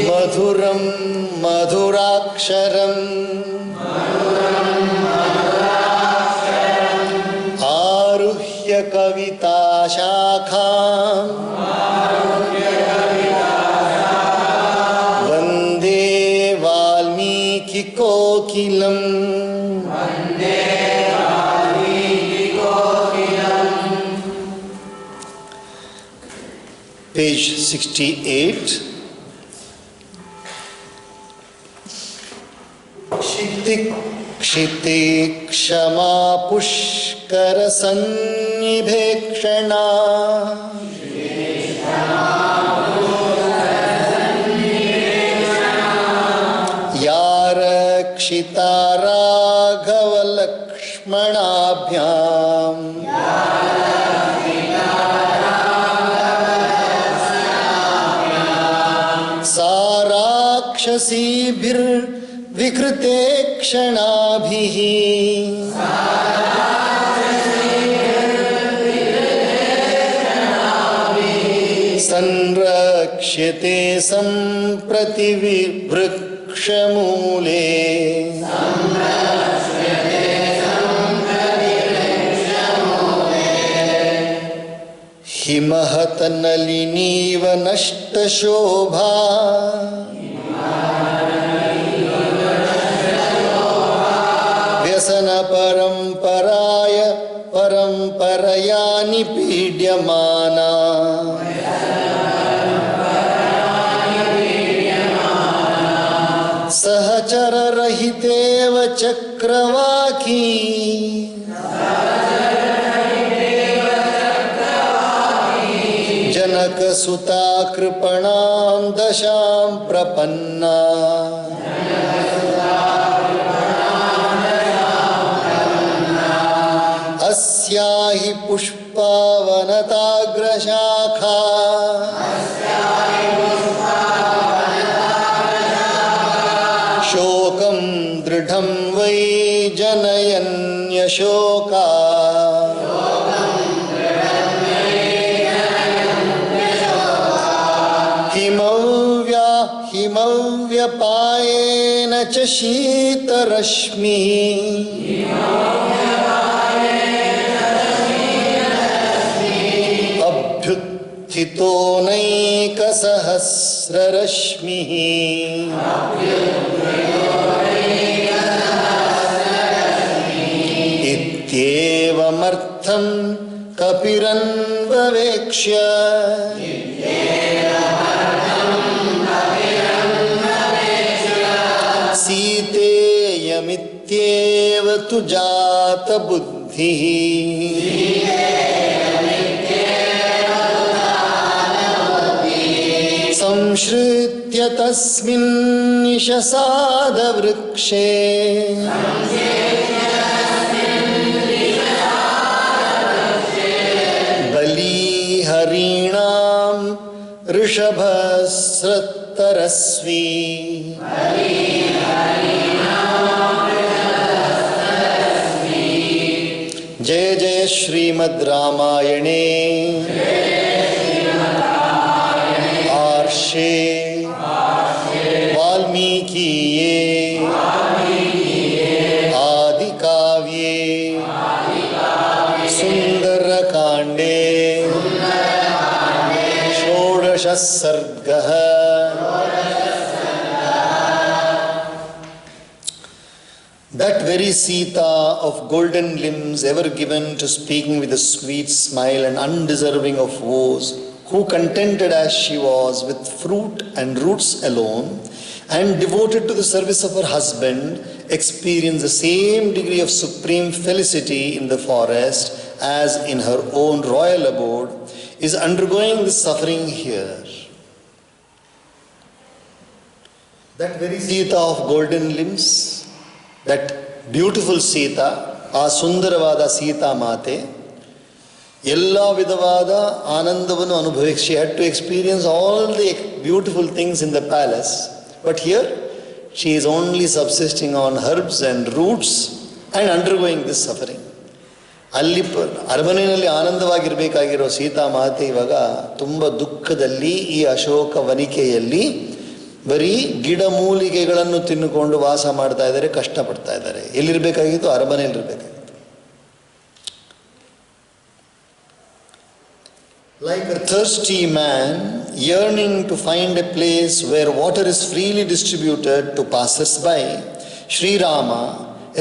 मधुरं मधुराक्षरम् आरुह्य कविता शाखाम् वन्दे वाल्मीकि कोकिलम्। Page 68. क्षिते क्षमा पुष्कर सन्निभेक्षणा या रक्षिता राघव लक्ष्मणाभ्याम् सा राक्षसीभिर्विकृते क्षणाभिः संरक्ष्यते सम्प्रति वृक्षमूले। हिमहत नलिनीव नष्टशोभा व्यसन परंपराय परंपरया निपीड्यमाना सहचर रहितेव चक्रवाकी जनक सुता कृपणां दशां प्रपन्ना अस्या हि पुष्पावनताग्रशाखा शोकं दृढं वै जनयन्यशोका हिमव्यपायेन च शीतरश्मिः अभ्युत्थितो नैकसहस्ररश्मिः इत्येवमर्थं कपिरन्ववेक्ष्य सीतेयमित्येव तु जातबुद्धिः संश्रित्य तस्मिन् निशसादवृक्षे बलिहरीणां ऋषभस्रतरस्वी जय जय श्रीमद् रामायणे आर्षे वाल्मीकिये आदिकाव्ये सुन्दरकाण्डे षोडश सर्गः। That very Sita of golden limbs, ever given to speaking with a sweet smile and undeserving of woes, who contented as she was with fruit and roots alone, and devoted to the service of her husband, experienced the same degree of supreme felicity in the forest as in her own royal abode, is undergoing the suffering here. That very Sita of golden limbs, that beautiful Sita, ಆ ಸುಂದರವಾದ ಸೀತಾ ಮಾತೆ ಎಲ್ಲ ವಿಧವಾದ ಆನಂದವನ್ನು ಅನುಭವಿಸಿ, she had to experience all the beautiful things in the palace, but here she is only subsisting on herbs and roots and undergoing this suffering. ಅಲ್ಲಿ ಅರಮನೆಯಲ್ಲಿ ಆನಂದವಾಗಿರಬೇಕಾಗಿರೋ ಸೀತಾಮಾತೆ ಇವಾಗ ತುಂಬ ದುಃಖದಲ್ಲಿ ಈ ಅಶೋಕ ವನಿಕೆಯಲ್ಲಿ ಬರೀ ಗಿಡಮೂಲಿಕೆಗಳನ್ನು ತಿನ್ನುಕೊಂಡು ವಾಸ ಮಾಡ್ತಾ ಇದ್ದಾರೆ, ಕಷ್ಟಪಡ್ತಾ ಇದ್ದಾರೆ. ಎಲ್ಲಿರಬೇಕಾಗಿತ್ತು? ಅರಮನೆಯಲ್ಲಿರಬೇಕಾಗಿತ್ತು. Like a thirsty man yearning to find a place where water is freely distributed to passers-by, Sri Rama,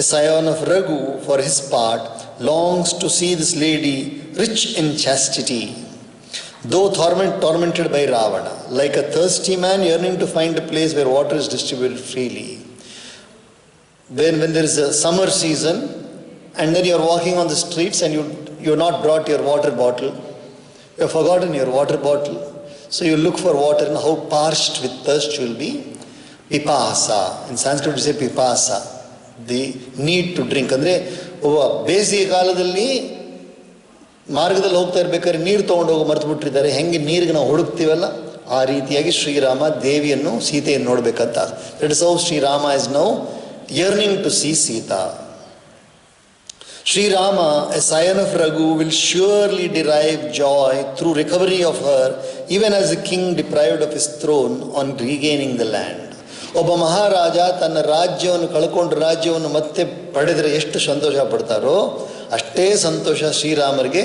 a scion of Raghu, for his part, longs to see this lady rich in chastity, though tormented by Ravana. Like a thirsty man yearning to find a place where water is distributed freely. When there is a summer season and then you are walking on the streets and you have not brought your water bottle, you have forgotten your water bottle, so you look for water, and how parched with thirst you will be. Pipasa, in Sanskrit we say pipasa, the need to drink. ಅಂದರೆ ಬೇಸಿಗೆ ಕಾಲದಲ್ಲಿ ಮಾರ್ಗದಲ್ಲಿ ಹೋಗ್ತಾ ಇರ್ಬೇಕಾದ್ರೆ ನೀರು ತೊಗೊಂಡು ಹೋಗಿ ಮರೆತು ಬಿಟ್ಟಿದ್ದಾರೆ. ಹೆಂಗೆ ನೀರಿಗೆ ನಾವು ಹುಡುಕ್ತೀವಲ್ಲ ಆ ರೀತಿಯಾಗಿ ಶ್ರೀರಾಮ ದೇವಿಯನ್ನು ಸೀತೆಯನ್ನು ನೋಡಬೇಕಂತ. That is how Shrirama is now yearning to see Sita. Sri Rama, a scion of Raghu, will surely derive joy through recovery of her, even as a king deprived of his throne on regaining the land. ಒಬ್ಬ ಮಹಾರಾಜ ತನ್ನ ರಾಜ್ಯವನ್ನು ಕಳ್ಕೊಂಡು ರಾಜ್ಯವನ್ನು ಮತ್ತೆ ಪಡೆದರೆ ಎಷ್ಟು ಸಂತೋಷ ಪಡ್ತಾರೋ ಅಷ್ಟೇ ಸಂತೋಷ ಶ್ರೀರಾಮರಿಗೆ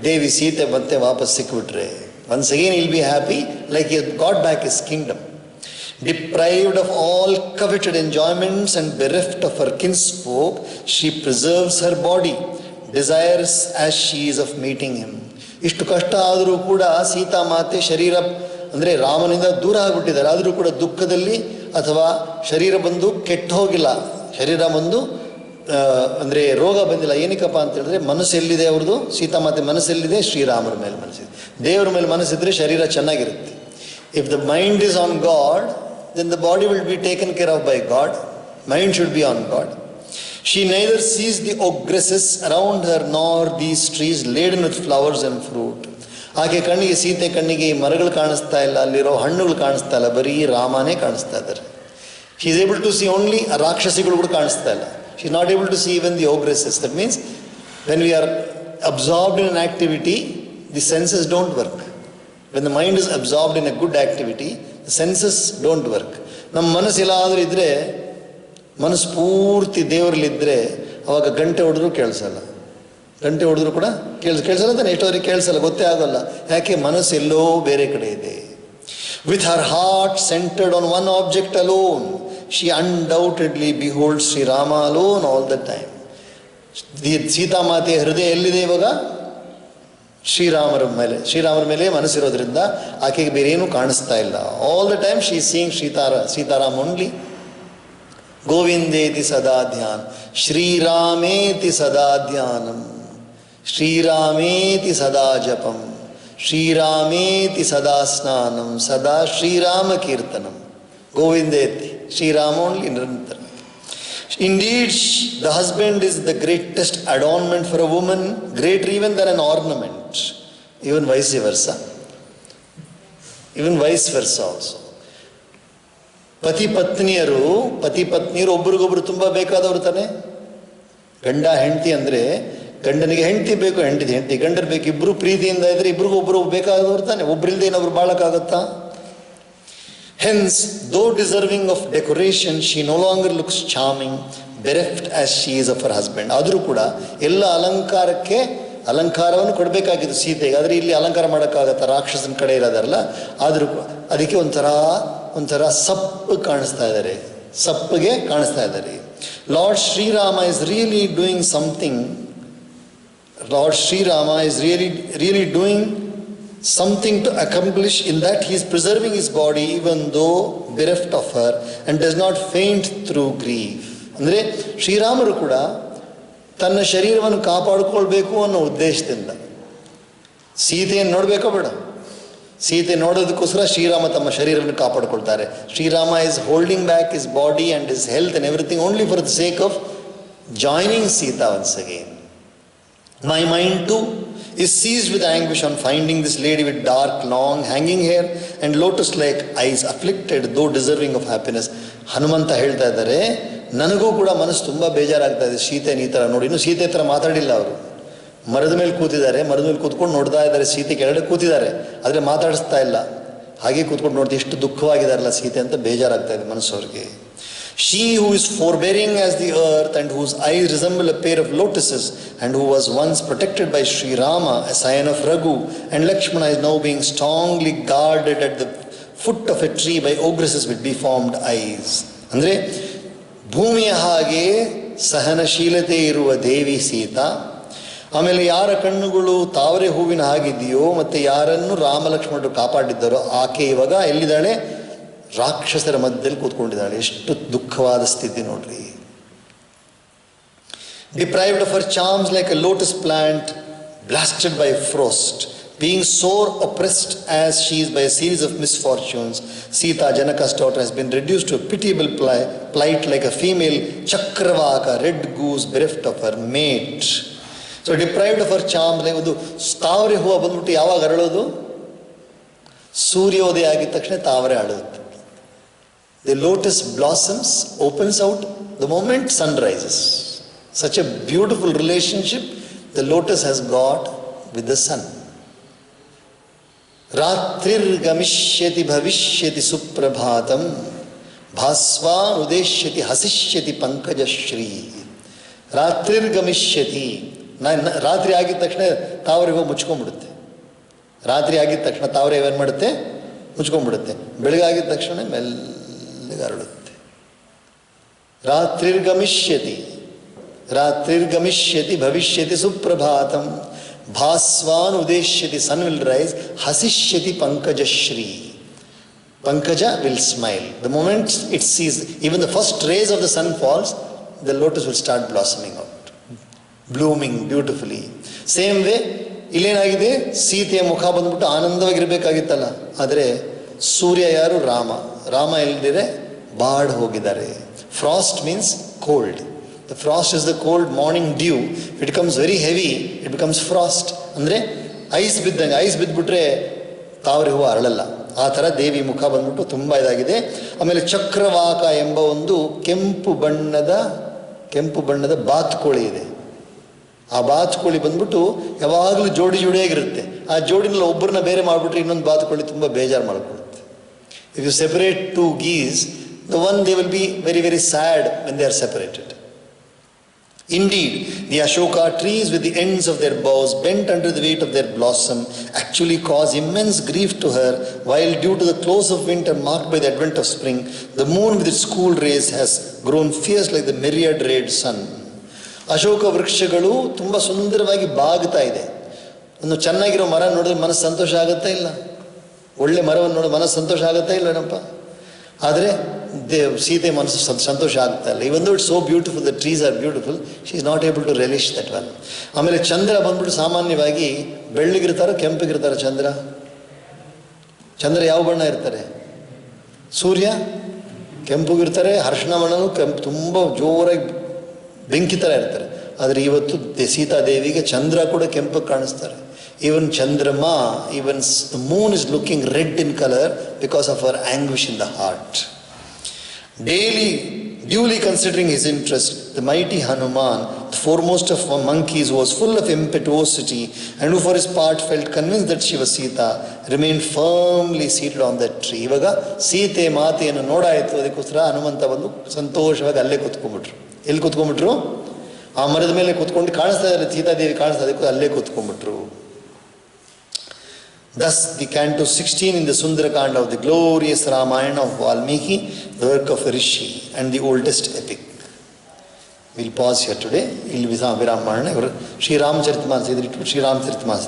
ದೇವಿ ಸೀತೆ ಮತ್ತೆ ವಾಪಸ್ ಸಿಕ್ಬಿಟ್ರೆ. Once again will be happy like he got back his kingdom. Deprived of all coveted enjoyments and bereft of her kinsfolk, she preserves her body, desirous as she is of meeting him. ಇಷ್ಟು ಕಷ್ಟ ಆದರೂ ಕೂಡ ಸೀತಾಮಾತೆ ಶರೀರ ಅಂದರೆ ರಾಮನಿಂದ ದೂರ ಆಗಿಬಿಟ್ಟಿದ್ದಾರೆ, ಆದರೂ ಕೂಡ ದುಃಖದಲ್ಲಿ ಅಥವಾ ಶರೀರ ಬಂದು ಕೆಟ್ಟು ಹೋಗಿಲ್ಲ, ಶರೀರ ಬಂದು ಅಂದರೆ ರೋಗ ಬಂದಿಲ್ಲ. ಏನಕ್ಕಪ್ಪ ಅಂತ ಹೇಳಿದ್ರೆ ಮನಸ್ಸು ಎಲ್ಲಿದೆ ಅವ್ರದ್ದು, ಸೀತಾಮಾತೆ ಮನಸ್ಸೆಲ್ಲಿದೆ? ಶ್ರೀರಾಮರ ಮೇಲೆ ಮನಸ್ಸಿದೆ. ದೇವರ ಮೇಲೆ ಮನಸ್ಸಿದ್ರೆ ಶರೀರ ಚೆನ್ನಾಗಿರುತ್ತೆ. If the mind is on God, then the body will be taken care of by God. Mind should be on God. She neither sees the ogresses around her nor these trees laden with flowers and fruit. ಆಕೆ ಕಣ್ಣಿಗೆ, ಸೀತೆ ಕಣ್ಣಿಗೆ ಈ ಮರಗಳು ಕಾಣಿಸ್ತಾ ಇಲ್ಲ, ಅಲ್ಲಿರೋ ಹಣ್ಣುಗಳು ಕಾಣಿಸ್ತಾ ಇಲ್ಲ, ಬರೀ ರಾಮನೇ ಕಾಣಿಸ್ತಾ ಇದ್ದಾರೆ. She is able to see only, ರಾಕ್ಷಸಿಗಳು ಕೂಡ ಕಾಣಿಸ್ತಾ ಇಲ್ಲ. She is not able to see even the ogresses. That means when we are absorbed in an activity, the senses don't work. When the mind is absorbed in a good activity, the senses don't work. ನಮ್ಮ ಮನಸ್ಸು ಎಲ್ಲಾದರೂ ಇದ್ದರೆ, ಮನಸ್ಸು ಪೂರ್ತಿ ದೇವರಲ್ಲಿದ್ದರೆ ಅವಾಗ ಗಂಟೆ ಹೊಡೆದ್ರು ಕೇಳಿಸಲ್ಲ, ಗಂಟೆ ಹೊಡೆದ್ರು ಕೂಡ ಕೇಳಿಸಲ್ಲ ಅಂತಾನೆ. ಎಷ್ಟೋರಿಗೆ ಕೇಳಿಸಲ್ಲ, ಗೊತ್ತೇ ಆಗೋಲ್ಲ. ಯಾಕೆ? ಮನಸ್ಸು ಎಲ್ಲೋ ಬೇರೆ ಕಡೆ ಇದೆ. With her heart centred on one object alone, she undoubtedly behold Shrirama alone all the time. ಸೀತಾಮಾತೆಯ ಹೃದಯ ಎಲ್ಲಿದೆ ಇವಾಗ? ಶ್ರೀರಾಮರ ಮೇಲೆ ಮನಸ್ಸಿರೋದ್ರಿಂದ ಆಕೆಗೆ ಬೇರೆ ಏನೂ ಕಾಣಿಸ್ತಾ ಇಲ್ಲ. All the time she seeing Sitaram only. ಗೋವಿಂದೇತಿ ಸದಾ ಧ್ಯಾನ, ಶ್ರೀರಾಮೇತಿ ಸದಾ ಧ್ಯಾನಂ, ಶ್ರೀರಾಮೇತಿ ಸದಾ ಜಪಂ, ಶ್ರೀರಾಮೇತಿ ಸದಾ ಸ್ನಾನಂ, ಸದಾ ಶ್ರೀರಾಮ ಕೀರ್ತನಂ. ಗೋವಿಂದೇತಿ, ಶ್ರೀರಾಮ ಓನ್ಲಿ, ನಿರಂತರ. Indeed, the husband is the greatest adornment for a woman, greater even than an ornament. Even vice versa. Even vice versa also. ಪತಿ ಪತ್ನಿಯರು ಒಬ್ರಿಗೊಬ್ರು ತುಂಬ ಬೇಕಾದವರು ತಾನೆ. ಗಂಡ ಹೆಂಡತಿ ಅಂದರೆ ಗಂಡನಿಗೆ ಹೆಂಡತಿ ಬೇಕು, ಹೆಂಡತಿ ಗಂಡರು ಬೇಕು. ಇಬ್ಬರು ಪ್ರೀತಿಯಿಂದ ಇದ್ದರೆ ಇಬ್ರಿಗೊಬ್ರು ಬೇಕಾದವರು ತಾನೆ. ಒಬ್ಬರಿಲ್ಲದೆ ಇನ್ನೊಬ್ರು ಬಾಳಕ್ಕಾಗತ್ತಾ? Hence, though deserving of decoration, she no longer looks charming, bereft as she is of her husband. ಆದರೂ ಕೂಡ ಎಲ್ಲ ಅಲಂಕಾರವನ್ನು ಕೊಡಬೇಕಾಗಿತ್ತು ಸೀತೆಗೆ. ಆದರೆ ಇಲ್ಲಿ ಅಲಂಕಾರ ಮಾಡೋಕ್ಕಾಗತ್ತಾ? ರಾಕ್ಷಸನ ಕಡೆ ಇರೋದಲ್ಲ. ಆದರೂ ಅದಕ್ಕೆ ಒಂಥರ ಸಪ್ಪಗೆ ಕಾಣಿಸ್ತಾ ಇದ್ದಾರೆ. Lord Shrirama is really doing something. Lord Sri Rama is really doing something to accomplish in that he is preserving his body even though bereft of her and does not faint through grief. ಅಂದರೆ ಶ್ರೀರಾಮರು ಕೂಡ ತನ್ನ ಶರೀರವನ್ನು ಕಾಪಾಡಿಕೊಳ್ಬೇಕು ಅನ್ನೋ ಉದ್ದೇಶದಿಂದ ಸೀತೆಯನ್ನು ನೋಡಬೇಕೋ ಬೇಡ? ಸೀತೆ ನೋಡೋದಕ್ಕೋಸ್ಕರ ಶ್ರೀರಾಮ ತಮ್ಮ ಶರೀರವನ್ನು ಕಾಪಾಡಿಕೊಳ್ತಾರೆ. Shriram is holding back his body and his health and everything only for the sake of joining Sita once again. My mind too is seized with anguish on finding this lady with dark, long, hanging hair and lotus-like eyes, afflicted though deserving of happiness. Hanumantha ಹೇಳ್ತಾ ಇದ್ದಾರೆ, ನನಗೂ ಕೂಡ ಮನಸ್ಸು ತುಂಬ ಬೇಜಾರಾಗ್ತಾ ಇದೆ ಸೀತೆನ ಈ ಥರ ನೋಡಿ. ಇನ್ನೂ ಸೀತೆ ಹತ್ರ ಮಾತಾಡಿಲ್ಲ ಅವರು. ಮರದ ಮೇಲೆ ಕೂತಿದ್ದಾರೆ, ಮರದ ಮೇಲೆ ಕೂತ್ಕೊಂಡು ನೋಡ್ತಾ ಇದ್ದಾರೆ, ಸೀತೆ ಕೆಳಗಡೆ ಕೂತಿದ್ದಾರೆ, ಆದರೆ ಮಾತಾಡಿಸ್ತಾ ಇಲ್ಲ, ಹಾಗೆ ಕೂತ್ಕೊಂಡು ನೋಡ್ತಾ ಎಷ್ಟು ದುಃಖವಾಗಿದ್ದಾರಲ್ಲ ಸೀತೆ ಅಂತ ಬೇಜಾರಾಗ್ತಾ ಇದೆ ಮನಸ್ಸವ್ರಿಗೆ. She who is forbearing as the earth and whose eyes resemble a pair of lotuses and who was once protected by Sri Rama, a scion of Raghu, and Lakshmana is now being strongly guarded at the foot of a tree by ogresses with deformed eyes. ಅಂದರೆ ಭೂಮಿಯ ಹಾಗೆ ಸಹನಶೀಲತೆ ಇರುವ ದೇವಿ ಸೀತಾ, ಆಮೇಲೆ ಯಾರ ಕಣ್ಣುಗಳು ತಾವರೆ ಹೂವಿನ ಹಾಗಿದೆಯೋ ಮತ್ತು ಯಾರನ್ನು ರಾಮಲಕ್ಷ್ಮಣರು ಕಾಪಾಡಿದ್ದಾರೋ ಆಕೆ ಇವಾಗ ಎಲ್ಲಿದ್ದಾಳೆ? ರಾಕ್ಷಸರ ಮಧ್ಯದಲ್ಲಿ ಕೂತ್ಕೊಂಡಿದ್ದಾಳೆ. ಎಷ್ಟು ದುಃಖವಾದ ಸ್ಥಿತಿ ನೋಡ್ರಿ. Deprived of her charms like a lotus plant blasted by frost, being sore oppressed as she is by a series of misfortunes, Sita, Janaka's daughter, has been reduced to a pitiable plight like a female Chakravaka, red goose bereft of her mate. So deprived of her charms, like ಒಂದು ತಾವರೆ ಹೂವು ಬಂದ್ಬಿಟ್ಟು ಯಾವಾಗ ಅರಳೋದು? ಸೂರ್ಯೋದಯ ಆಗಿದ ತಕ್ಷಣ ತಾವರೆ ಅರಳುತ್ತೆ. The lotus blossoms, opens out the moment sun rises. Such a beautiful relationship the lotus has got with the sun. ರಾತ್ರಿರ್ ಗಮಿಷ್ಯತಿ ಭವಿಷ್ಯತಿ Suprabhatam ಭಾಸ್ವಾನ್ ಉದೇಶ್ಯತಿ ಹಸಿಷ್ಯತಿ ಪಂಕಜಶ್ರೀ. ರಾತ್ರಿರ್ ಗಮಿಷ್ಯತಿ, ರಾತ್ರಿ ಆಗಿದ ತಕ್ಷಣ ತಾವರೆ ಹೂವು ಮುಚ್ಕೊಂಡ್ಬಿಡುತ್ತೆ. ರಾತ್ರಿ ಆಗಿದ ತಕ್ಷಣ ತಾವರೆ ಏನು ಮಾಡುತ್ತೆ? ಮುಚ್ಕೊಂಡ್ಬಿಡುತ್ತೆ. ಬೆಳಗಾಗಿದ ತಕ್ಷಣ ಮೆಲ್ಲಗೆ ಹರಡುತ್ತೆ. ರಾತ್ರಿರ್ಗಮಿಷ್ಯತಿ, ರಾತ್ರಿರ್ಗಮಿಷ್ಯತಿ ಭವಿಷ್ಯತಿ Suprabhatam ಭಾಸ್ವಾನ್ ಉದೇಶ್ಯತಿ, sun will rise, hasishyati pankajashri, pankaja will smile. The moment it sees, even the first rays of the sun falls, the lotus will start blossoming out, blooming beautifully. Same way ಇಲ್ಲೇನಾಗಿದೆ, ಸೀತೆಯ ಮುಖ ಬಂದ್ಬಿಟ್ಟು ಆನಂದವಾಗಿರ್ಬೇಕಾಗಿತ್ತಲ್ಲ, ಆದರೆ ಸೂರ್ಯ ಯಾರು? ರಾಮ. ರಾಮ ಎಲ್ಲಿದೆ? ಬಾಡ್ ಹೋಗಿದ್ದಾರೆ. Frost means cold. The frost is the cold morning dew. If it becomes very heavy, it becomes frost. ಅಂದರೆ ice ಬಿದ್ದಂಗೆ. Ice ಬಿದ್ದುಬಿಟ್ರೆ ತಾವರೆ ಹೂವು ಅರಳಲ್ಲ. ಆ ಥರ ದೇವಿ ಮುಖ ಬಂದ್ಬಿಟ್ಟು ತುಂಬ ಇದಾಗಿದೆ. ಆಮೇಲೆ ಚಕ್ರವಾಕ ಎಂಬ ಒಂದು ಕೆಂಪು ಬಣ್ಣದ ಬಾತುಕೋಳಿ ಇದೆ. ಆ ಬಾತುಕೋಳಿ ಬಂದ್ಬಿಟ್ಟು ಯಾವಾಗಲೂ ಜೋಡಿಯಾಗಿರುತ್ತೆ. ಆ ಜೋಡಿನಲ್ಲಿ ಒಬ್ಬರನ್ನ ಬೇರೆ ಮಾಡಿಬಿಟ್ರೆ ಇನ್ನೊಂದು ಬಾತುಕೋಳಿ ತುಂಬ ಬೇಜಾರು ಮಾಡಿಕೊಡುತ್ತೆ. If you separate two geese, the one they will be very, very sad when they are separated. Indeed, the Ashoka trees with the ends of their boughs bent under the weight of their blossom actually cause immense grief to her, while due to the close of winter marked by the advent of spring, the moon with its cool rays has grown fierce like the myriad rayed sun. Ashoka ವೃಕ್ಷಗಳು ತುಂಬ ಸುಂದರವಾಗಿ ಬಾಗ್ತಾ ಇದೆ. ಒಂದು ಚೆನ್ನಾಗಿರೋ ಮರ ನೋಡಿದ್ರೆ ಮನಸ್ಸು ಸಂತೋಷ ಆಗುತ್ತಾ ಇಲ್ಲ? ಒಳ್ಳೆ ಮರವನ್ನು ನೋಡಿದ್ರೆ ಮನಸ್ಸು ಸಂತೋಷ ಆಗುತ್ತಾ ಇಲ್ಲ ಏನಪ್ಪ? ಆದರೆ ಸೀತೆ ಮನಸ್ಸು ಸಂತೋಷ ಆಗ್ತಾ ಇಲ್ಲ. Even though it's so beautiful, the trees are beautiful, she is not able to relish that one. ಆಮೇಲೆ ಚಂದ್ರ ಬಂದ್ಬಿಟ್ಟು ಸಾಮಾನ್ಯವಾಗಿ ಬೆಳ್ಳಗಿರ್ತಾರೋ ಕೆಂಪಗಿರ್ತಾರೋ? ಚಂದ್ರ ಯಾವ ಬಣ್ಣ ಇರ್ತಾರೆ? ಸೂರ್ಯ ಕೆಂಪಗಿರ್ತಾರೆ, ಅರ್ಶಿಣ ಬಣ್ಣನೂ ತುಂಬ ಜೋರಾಗಿ ಬೆಂಕಿ ಥರ ಇರ್ತಾರೆ. ಆದರೆ ಇವತ್ತು ಸೀತಾದೇವಿಗೆ ಚಂದ್ರ ಕೂಡ ಕೆಂಪಗೆ ಕಾಣಿಸ್ತಾರೆ. Even Chandrama, even the moon is looking red in color because of her anguish in the heart. Duly considering his interest, the mighty Hanuman, the foremost of monkeys, who was full of impetuosity and who for his part felt convinced that she was Sita, remained firmly seated on that tree. ಇವಾಗ ಸೀತೆ ಮಾತೆಯನ್ನು ನೋಡಾಯಿತು, ಅದಕ್ಕೋಸ್ಕರ ಹನುಮಂತ ಬಂದು ಸಂತೋಷವಾಗಿ ಅಲ್ಲೇ ಕೂತ್ಕೊಂಡ್ಬಿಟ್ರು. ಎಲ್ಲಿ ಕೂತ್ಕೊಂಡ್ಬಿಟ್ರು? ಆ ಮರದ ಮೇಲೆ ಕೂತ್ಕೊಂಡು ಕಾಣಿಸ್ತಾ ಇದ್ದಾರೆ, ಸೀತಾದೇವಿ ಕಾಣಿಸ್ತಾ ಅದಕ್ಕೂ ಅಲ್ಲೇ ಕೂತ್ಕೊಂಡ್ಬಿಟ್ರು. Thus, the canto 16 in the Sundarakanda of the glorious Ramayana of Valmiki, the work of a Rishi and the oldest epic. We'll pause here today. Illi Viram Marana, Sri Ramcharitmanas, Sri Ramcharitmanas.